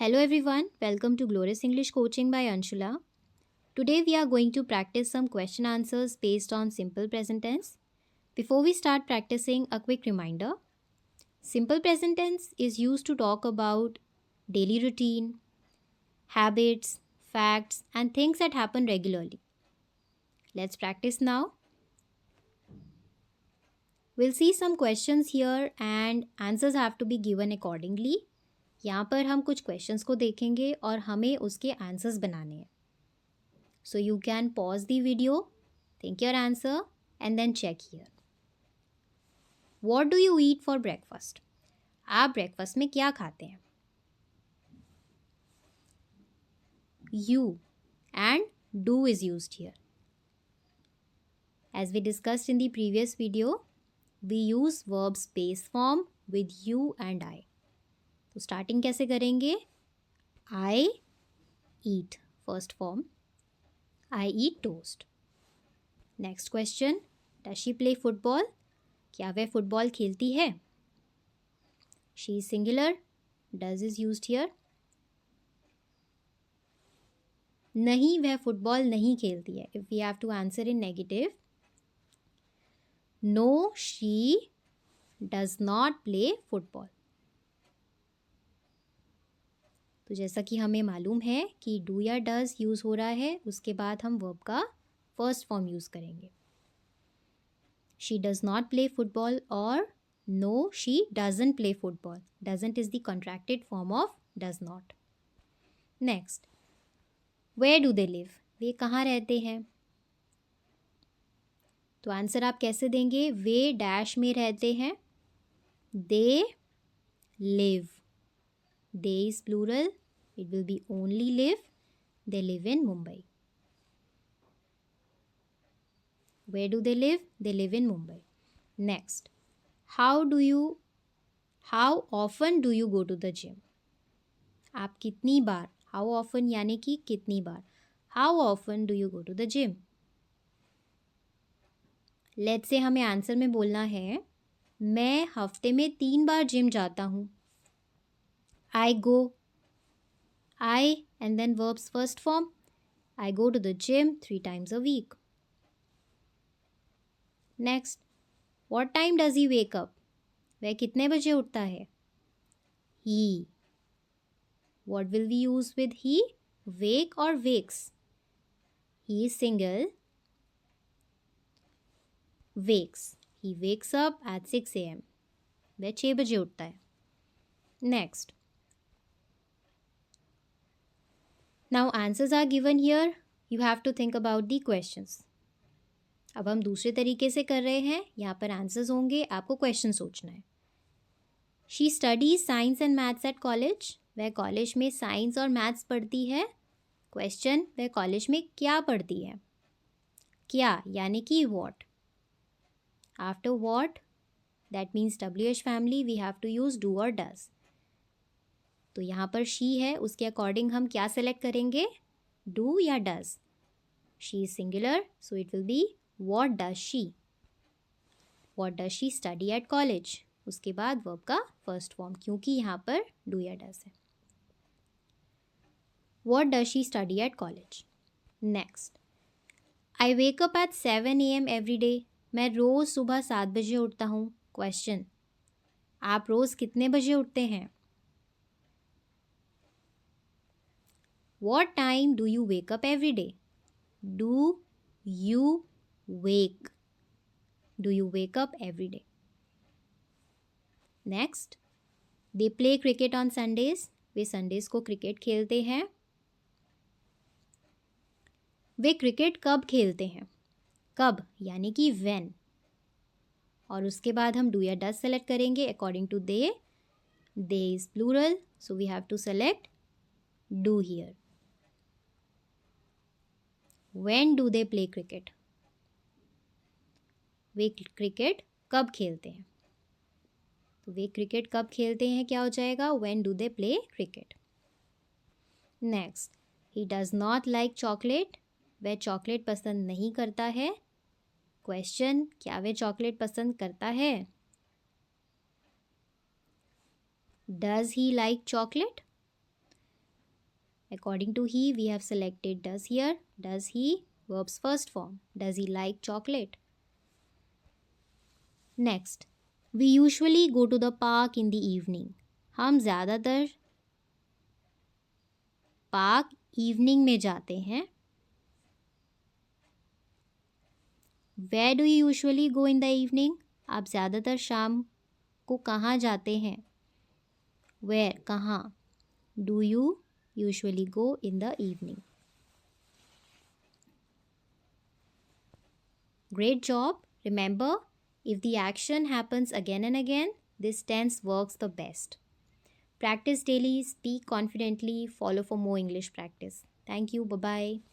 Hello everyone, welcome to Glorious English Coaching by Anshula. Today we are going to practice some question answers based on simple present tense. Before we start practicing, a quick reminder. Simple present tense is used to talk about daily routine, habits, facts and things that happen regularly. Let's practice now. We'll see some questions here and answers have to be given accordingly. यहाँ पर हम कुछ questions को देखेंगे और हमें उसके answers बनाने हैं. So you can pause the video, think your answer and then check here. What do you eat for breakfast? आप ब्रेकफास्ट में क्या खाते हैं? You and do is used here. As we discussed in the previous video, we use verbs base form with you and I. तो starting कैसे करेंगे? I eat first form. I eat toast. Next question. Does she play football? क्या वह football खेलती है? She is singular. Does is used here. नहीं, वह football नहीं खेलती है. If we have to answer in negative. No, she does not play football. तो जैसा कि हमें मालूम है कि डू या डज यूज़ हो रहा है, उसके बाद हम वर्ब का फर्स्ट फॉर्म यूज़ करेंगे. She does not play football और no she doesn't play football. Doesn't is the contracted form of does not. Next, where do they live? वे कहाँ रहते हैं? तो आंसर आप कैसे देंगे? वे डैश में रहते हैं. They live. They is plural. It will be only live. They live in Mumbai. Where do they live? They live in Mumbai. Next, how often do you go to the gym? आप कितनी बार? How often यानी कि कितनी बार? How often do you go to the gym? Let's say हमें answer में बोलना है, मैं हफ्ते में 3 बार जिम जाता हूँ. I go. I and then verbs first form. I go to the gym 3 times a week. Next, what time does he wake up? वह कितने बजे उठता है? He. What will we use with he? Wake or wakes? He is single. Wakes. He wakes up at 6 a.m. वह 6 बजे उठता है. Next. Now answers are given here. You have to think about the questions. अब हम दूसरे तरीके से कर रहे हैं. यहाँ पर आंसर्स होंगे, आपको क्वेश्चन सोचना है. She studies science and maths at college. वह कॉलेज में साइंस और मैथ्स पढ़ती है. क्वेश्चन, वह कॉलेज में क्या पढ़ती है? क्या यानी कि what. After what, that means WH family, we have to use do or does. तो यहाँ पर शी है, उसके अकॉर्डिंग हम क्या सेलेक्ट करेंगे? डू या does. She is singular, so it will be what does she. What does she study at college. उसके बाद वर्ब का फर्स्ट फॉर्म, क्योंकि यहाँ पर डू या डज है. What does she study at college. Next, I wake up at 7 a.m. Every day. मैं रोज़ सुबह 7 बजे उठता हूँ. क्वेश्चन, आप रोज़ कितने बजे उठते हैं? What time do you wake up every day? Do you wake? Do you wake up every day? Next, they play cricket on Sundays. Way Sundays को क्रिकेट खेलते हैं. वे क्रिकेट कब खेलते हैं? कब यानी कि when. और उसके बाद हम do या does सेलेक्ट करेंगे according to they. They is plural, so we have to select do here. When do they play cricket? Way cricket कब खेलते हैं? तो वे क्रिकेट कब खेलते हैं क्या हो जाएगा? When do they play cricket? Next, he does not like chocolate. वह चॉकलेट पसंद नहीं करता है. क्वेश्चन, क्या वह चॉकलेट पसंद करता है? Does he like chocolate? According to he, we have selected does here. Does he? Verb's first form. Does he like chocolate? Next, we usually go to the park in the evening. हम ज़्यादातर park evening में जाते हैं. Where do you usually go in the evening? आप ज़्यादातर शाम को कहाँ जाते हैं? Where? कहाँ? Do you usually go in the evening? Great job. Remember, if the action happens again and again, this tense works the best. Practice daily, speak confidently, follow for more English practice. Thank you. Bye-bye.